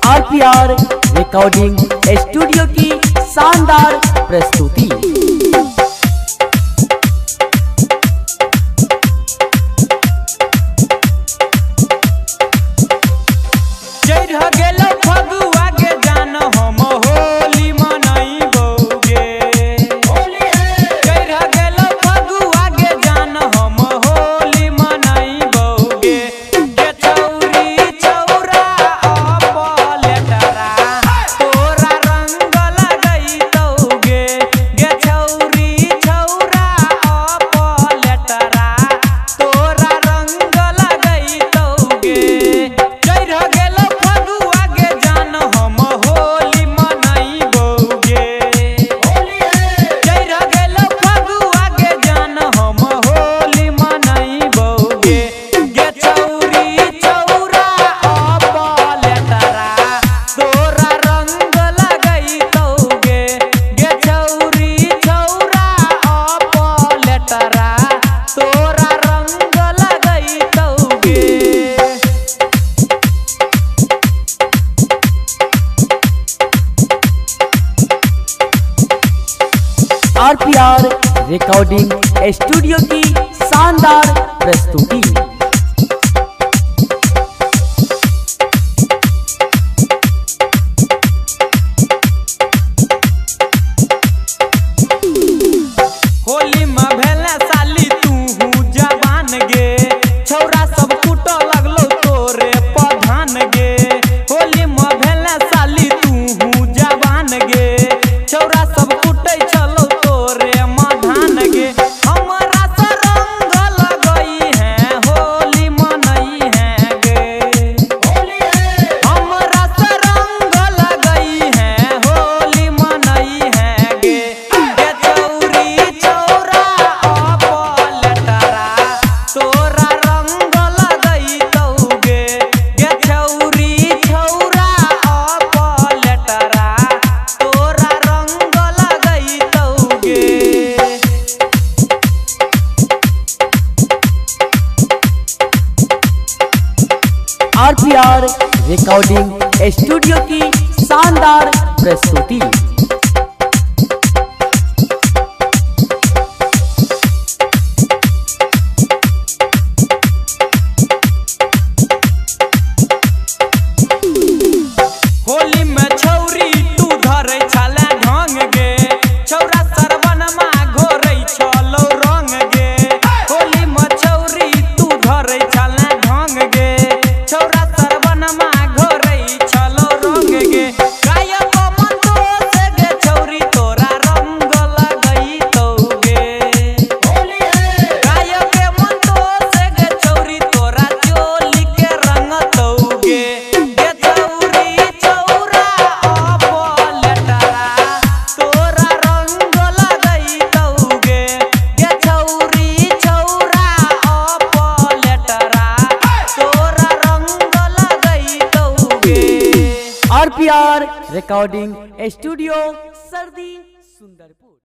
RPR recording studio की शानदार प्रस्तुति। आरपीआर रिकॉर्डिंग स्टूडियो की शानदार प्रस्तुति। होली में भेले साली तू जवान गे, छौरा सब कूट लगलो तोरे प्रधान गे। होली में भेले साली तू जवान गे, छौरा सब कूटे चलो तोरे मधान गे। हमरा से रंग लगई है होली मनई है गे, हमरा से रंग लगई है होली मनई है गे। आरपीआर रिकॉर्डिंग स्टूडियो की शानदार प्रस्तुति। होली में छौरी तू धरे छले ढंग गे, छौरा सरवन मा घोरै छलो रंग गे। होली में छौरी तू धरे छले ढंग गे, छौरा सरवन मा घोरै छलो रंग गे। गायक मन दोष गे छौरी तोरा रंग लगई तो गे, गायक मन दोष गे छौरी तोरा चोली के रंग तो गे। आरपीआर रिकॉर्डिंग स्टूडियो सर्दी सुंदरपुर।